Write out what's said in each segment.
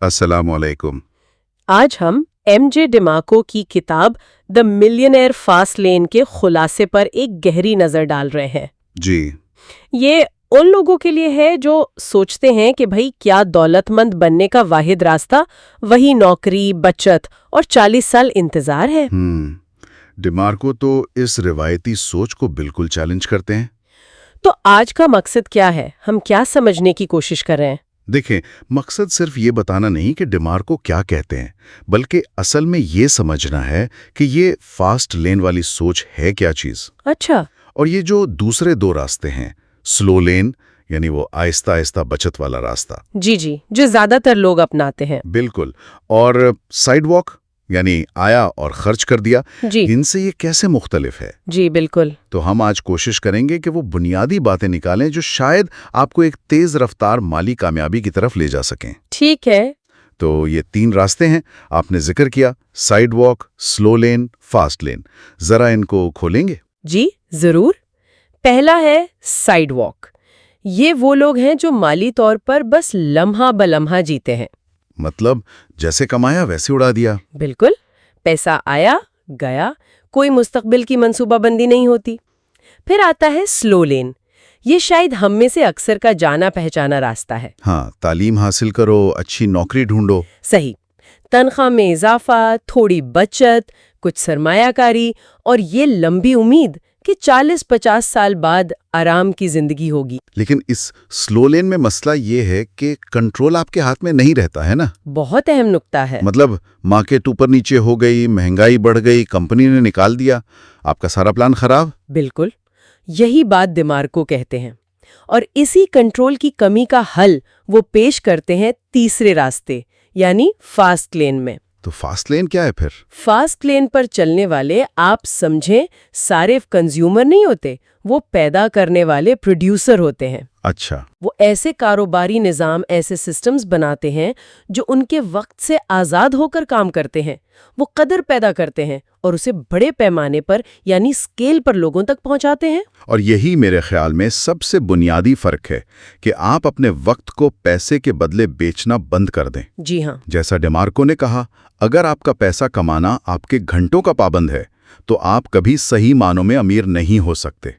अस्सलाम वालेकुम। आज हम एम.जे. डिमार्को की किताब द मिलियनेयर फास्ट लेन के खुलासे पर एक गहरी नजर डाल रहे हैं। जी। ये उन लोगों के लिए है जो सोचते हैं कि भाई क्या दौलतमंद बनने का वाहिद रास्ता वही नौकरी, बचत और 40 साल इंतजार है। डिमार्को तो इस रिवायती सोच को बिल्कुल चैलेंज करते हैं। तो आज का मकसद क्या है, हम क्या समझने की कोशिश कर रहे हैं? देखें, मकसद सिर्फ ये बताना नहीं कि डिमार्को क्या कहते हैं, बल्कि असल में ये समझना है कि ये फास्ट लेन वाली सोच है क्या चीज। अच्छा। और ये जो दूसरे दो रास्ते हैं, स्लो लेन यानी वो आहिस्ता आहिस्ता बचत वाला रास्ता, जी जी, जो ज्यादातर लोग अपनाते हैं। बिल्कुल, और साइड वॉक यानी आया और खर्च कर दिया, जी इनसे ये कैसे मुख्तलिफ है। जी बिल्कुल। तो हम आज कोशिश करेंगे कि वो बुनियादी बातें निकालें जो शायद आपको एक तेज रफ्तार माली कामयाबी की तरफ ले जा सकें। ठीक है। तो ये 3 रास्ते हैं, आपने जिक्र किया, साइड वॉक, स्लो लेन, फास्ट लेन। जरा इनको खोलेंगे। जी जरूर। पहला है साइड वॉक। ये वो लोग हैं जो माली तौर पर बस लम्हा बलम्हा जीते हैं। मतलब जैसे कमाया वैसे उड़ा दिया। बिल्कुल। पैसा आया गया, कोई मुस्तकबिल की मंसूबाबंदी नहीं होती। फिर आता है स्लो लेन। ये शायद हम में से अक्सर का जाना पहचाना रास्ता है। हाँ, तालीम हासिल करो, अच्छी नौकरी ढूंढो। सही। तनख्वाह में इजाफा, थोड़ी बचत, कुछ सरमायाकारी और ये लंबी उम्मीद कि 40-50 साल बाद आराम की जिंदगी होगी। लेकिन इस स्लो लेन में मसला ये है कि कंट्रोल आपके हाथ में नहीं रहता है ना। बहुत अहम नुक्ता है। मतलब मार्केट ऊपर नीचे हो गई, महंगाई बढ़ गई, कंपनी ने निकाल दिया, आपका सारा प्लान खराब। बिल्कुल। यही बात डिमार्को कहते हैं। और इसी कंट्रोल की कमी का हल वो पेश करते हैं तीसरे रास्ते यानी फास्ट लेन में। तो फास्ट लेन क्या है फिर? फास्ट लेन पर चलने वाले, आप समझें, सारे कंज्यूमर नहीं होते, वो पैदा करने वाले प्रोड्यूसर होते हैं। अच्छा। वो ऐसे कारोबारी निज़ाम, ऐसे सिस्टम्स बनाते हैं जो उनके वक्त से आज़ाद होकर काम करते हैं। वो कदर पैदा करते हैं और उसे बड़े पैमाने पर यानी स्केल पर लोगों तक पहुंचाते हैं। और यही मेरे ख्याल में सबसे बुनियादी फर्क है कि आप अपने वक्त को पैसे के बदले बेचना बंद कर दें। जी हाँ। जैसा डिमार्को ने कहा, अगर आपका पैसा कमाना आपके घंटों का पाबंद है तो आप कभी सही मानों में अमीर नहीं हो सकते।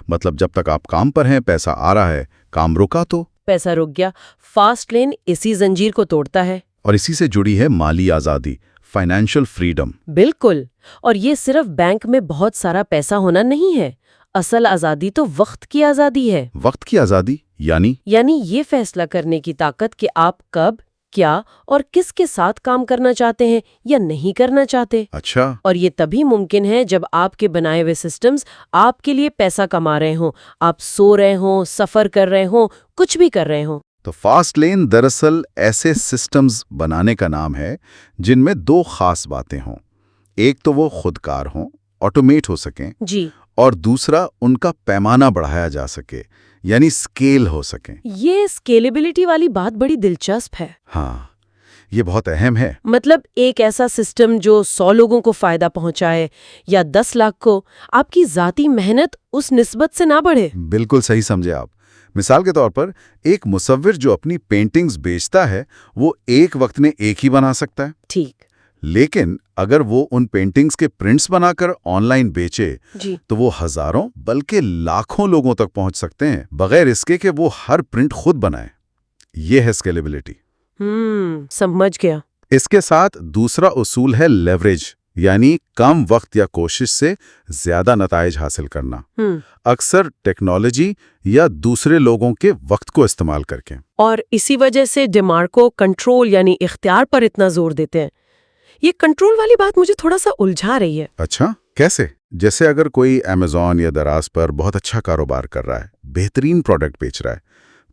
मतलब जब तक आप काम पर हैं, पैसा आ रहा है, काम रुका तो पैसा रुक गया। फास्ट लेन इसी जंजीर को तोड़ता है। और इसी से जुड़ी है माली आज़ादी, फाइनेंशियल फ्रीडम। बिल्कुल। और ये सिर्फ बैंक में बहुत सारा पैसा होना नहीं है। असल आज़ादी तो वक्त की आज़ादी है। वक्त की आज़ादी यानी ये फैसला करने की ताकत कि आप कब, क्या और किसके साथ काम करना चाहते हैं या नहीं करना चाहते। अच्छा। और ये तभी मुमकिन है जब आपके बनाए हुए सिस्टम्स आपके लिए पैसा कमा रहे हों, आप सो रहे हों, सफर कर रहे हों, कुछ भी कर रहे हों। तो फास्ट लेन दरअसल ऐसे सिस्टम्स बनाने का नाम है जिनमें 2 खास बातें हों। एक तो वो खुदकार हों, ऑटोमेट हो सकें, जी। और दूसरा उनका पैमाना बढ़ाया जा सके, यानी स्केल हो सकें। ये स्केलेबिलिटी वाली बात बड़ी दिलचस्प है। हाँ, ये बहुत अहम है। मतलब एक ऐसा सिस्टम जो 100 लोगों को फायदा पहुंचाए या 10 लाख को, आपकी जाती मेहनत उस निस्बत से ना बढ़े। बिल्कुल सही समझे आप। मिसाल के तौर पर एक मुसव्विर जो अपनी पेंटिंग्स बेचता है, वो एक वक्त में एक ही बना सकता है। ठीक। लेकिन अगर वो उन पेंटिंग्स के प्रिंट्स बनाकर ऑनलाइन बेचे जी। तो वो हजारों बल्कि लाखों लोगों तक पहुंच सकते हैं, बगैर इसके कि वो हर प्रिंट खुद बनाए। ये है स्केलेबिलिटी। समझ गया। इसके साथ दूसरा उसूल है लेवरेज, यानी कम वक्त या कोशिश से ज्यादा नताइज हासिल करना, अक्सर टेक्नोलॉजी या दूसरे लोगों के वक्त को इस्तेमाल करके। और इसी वजह से डिमार्को कंट्रोल यानी इख्तियार पर इतना जोर देते हैं। ये कंट्रोल वाली बात मुझे थोड़ा सा उलझा रही है। अच्छा, कैसे? जैसे अगर कोई अमेज़न या दराज पर बहुत अच्छा कारोबार कर रहा है, बेहतरीन प्रोडक्ट बेच रहा है,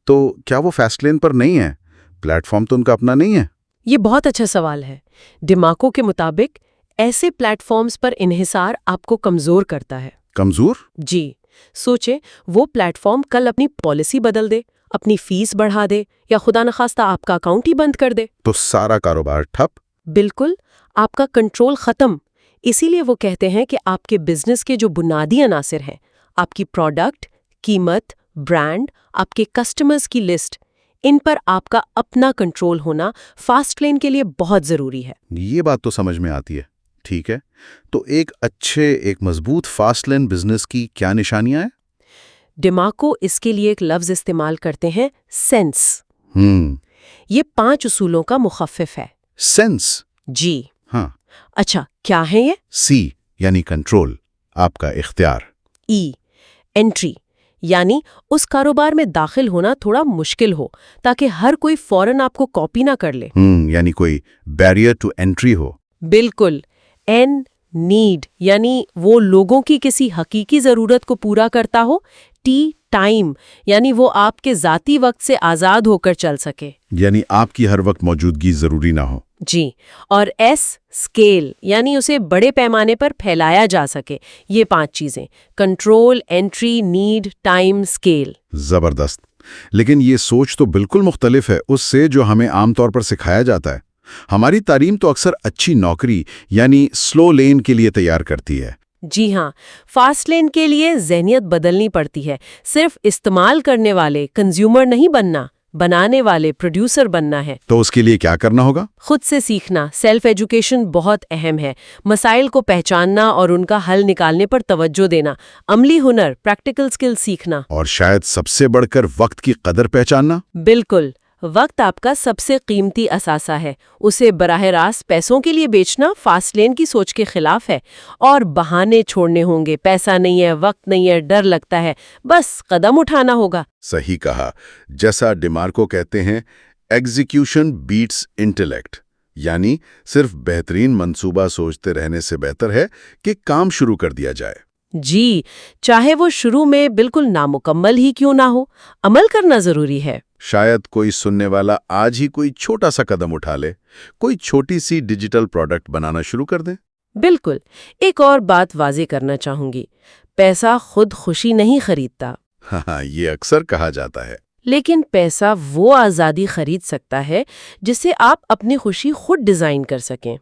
तो क्या वो फास्ट लेन पर नहीं है? प्लेटफॉर्म तो उनका अपना नहीं है। ये बहुत अच्छा सवाल है। डिमार्को के मुताबिक ऐसे प्लेटफॉर्म्स पर इन्हिसार आपको कमजोर करता है। कमजोर? जी। सोचे, वो प्लेटफॉर्म कल अपनी पॉलिसी बदल दे, अपनी फीस बढ़ा दे या खुदा न खास्ता आपका अकाउंट ही बंद कर दे, तो सारा कारोबार ठप। बिल्कुल, आपका कंट्रोल खत्म। इसीलिए वो कहते हैं कि आपके बिजनेस के जो बुनियादी अनासिर हैं, आपकी प्रोडक्ट, कीमत, ब्रांड, आपके कस्टमर्स की लिस्ट, ان پر آپ کا اپنا کنٹرول ہونا فاسٹ لین کے لیے بہت ضروری ہے۔ یہ بات تو سمجھ میں آتی ہے، ٹھیک ہے۔ تو ایک مضبوط فاسٹ لین بزنس کی کیا نشانیاں ہیں؟ ڈیمارکو اس کے لیے ایک لفظ استعمال کرتے ہیں، سینس۔ یہ 5 اصولوں کا مخفف ہے۔ سینس؟ جی ہاں۔ اچھا، کیا ہے یہ؟ سی یعنی کنٹرول، آپ کا اختیار۔ ای انٹری، یعنی اس کاروبار میں داخل ہونا تھوڑا مشکل ہو تاکہ ہر کوئی فوراً آپ کو کاپی نہ کر لے۔ یعنی کوئی بیریئر ٹو انٹری ہو۔ بالکل۔ این نیڈ، یعنی وہ لوگوں کی کسی حقیقی ضرورت کو پورا کرتا ہو۔ ٹی ٹائم، یعنی وہ آپ کے ذاتی وقت سے آزاد ہو کر چل سکے، یعنی آپ کی ہر وقت موجودگی ضروری نہ ہو۔ جی۔ اور ایس اسکیل، یعنی اسے بڑے پیمانے پر پھیلایا جا سکے۔ یہ 5 چیزیں: control, entry, need, time, scale. زبردست۔ لیکن یہ سوچ تو بالکل مختلف ہے اس سے جو ہمیں عام طور پر سکھایا جاتا ہے۔ ہماری تعلیم تو اکثر اچھی نوکری یعنی سلو لین کے لیے تیار کرتی ہے۔ جی ہاں، فاسٹ لین کے لیے ذہنیت بدلنی پڑتی ہے۔ صرف استعمال کرنے والے کنزیومر نہیں بننا، بنانے والے پروڈیوسر بننا ہے۔ تو اس کے لیے کیا کرنا ہوگا؟ خود سے سیکھنا، سیلف ایجوکیشن بہت اہم ہے۔ مسائل کو پہچاننا اور ان کا حل نکالنے پر توجہ دینا، عملی ہنر، پریکٹیکل سکل سیکھنا۔ اور شاید سب سے بڑھ کر وقت کی قدر پہچاننا۔ بالکل، وقت آپ کا سب سے قیمتی اثاثہ ہے۔ اسے براہ راست پیسوں کے لیے بیچنا فاسٹ لین کی سوچ کے خلاف ہے۔ اور بہانے چھوڑنے ہوں گے، پیسہ نہیں ہے، وقت نہیں ہے، ڈر لگتا ہے، بس قدم اٹھانا ہوگا۔ صحیح کہا۔ جیسا ڈیمارکو کہتے ہیں، ایگزیکیوشن بیٹس انٹیلیکٹ، یعنی صرف بہترین منصوبہ سوچتے رہنے سے بہتر ہے کہ کام شروع کر دیا جائے۔ جی، چاہے وہ شروع میں بالکل نامکمل ہی کیوں نہ ہو، عمل کرنا ضروری ہے۔ شاید کوئی سننے والا آج ہی کوئی چھوٹا سا قدم اٹھا لے، کوئی چھوٹی سی ڈیجیٹل پروڈکٹ بنانا شروع کر دیں۔ بالکل۔ ایک اور بات واضح کرنا چاہوں گی، پیسہ خود خوشی نہیں خریدتا۔ ہاں، یہ اکثر کہا جاتا ہے۔ لیکن پیسہ وہ آزادی خرید سکتا ہے جس سے آپ اپنی خوشی خود ڈیزائن کر سکیں۔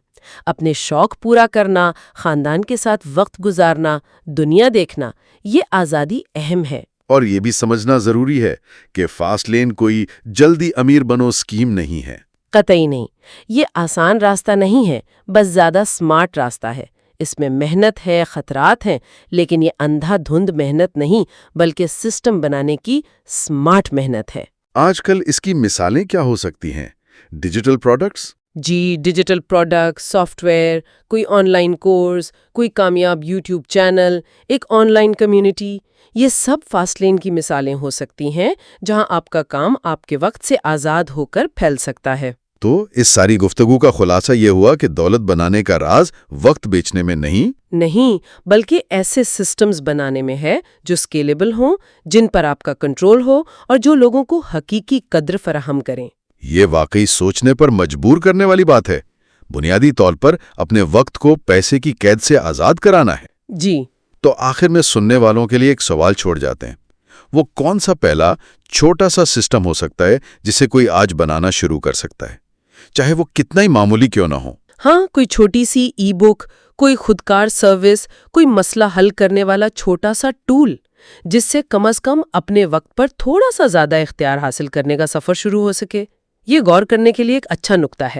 اپنے شوق پورا کرنا، خاندان کے ساتھ وقت گزارنا، دنیا دیکھنا، یہ آزادی اہم ہے۔ اور یہ بھی سمجھنا ضروری ہے کہ فاسٹ لین کوئی جلدی امیر بنو اسکیم نہیں ہے۔ قطعی نہیں۔ یہ آسان راستہ نہیں ہے، بس زیادہ سمارٹ راستہ ہے۔ اس میں محنت ہے، خطرات ہیں، لیکن یہ اندھا دھند محنت نہیں بلکہ سسٹم بنانے کی سمارٹ محنت ہے۔ آج کل اس کی مثالیں کیا ہو سکتی ہیں؟ Digital products? جی، ڈیجیٹل پروڈکٹ، سافٹ ویئر، کوئی آن لائن کورس، کوئی کامیاب یوٹیوب چینل، ایک آن لائن کمیونٹی، یہ سب فاسٹ لین کی مثالیں ہو سکتی ہیں جہاں آپ کا کام آپ کے وقت سے آزاد ہو کر پھیل سکتا ہے۔ تو اس ساری گفتگو کا خلاصہ یہ ہوا کہ دولت بنانے کا راز وقت بیچنے میں نہیں بلکہ ایسے سسٹمز بنانے میں ہے جو اسکیلیبل ہوں، جن پر آپ کا کنٹرول ہو اور جو لوگوں کو حقیقی قدر فراہم کریں۔ یہ واقعی سوچنے پر مجبور کرنے والی بات ہے۔ بنیادی طور پر اپنے وقت کو پیسے کی قید سے آزاد کرانا ہے۔ جی۔ تو آخر میں سننے والوں کے لیے ایک سوال چھوڑ جاتے ہیں، وہ کون سا پہلا چھوٹا سا سسٹم ہو سکتا ہے جسے کوئی آج بنانا شروع کر سکتا ہے، چاہے وہ کتنا ہی معمولی کیوں نہ ہو؟ ہاں، کوئی چھوٹی سی ای بک، کوئی خودکار سروس، کوئی مسئلہ حل کرنے والا چھوٹا سا ٹول، جس سے کم از کم اپنے وقت پر تھوڑا سا زیادہ اختیار حاصل کرنے کا سفر شروع ہو سکے۔ یہ غور کرنے کے لیے ایک اچھا نقطہ ہے۔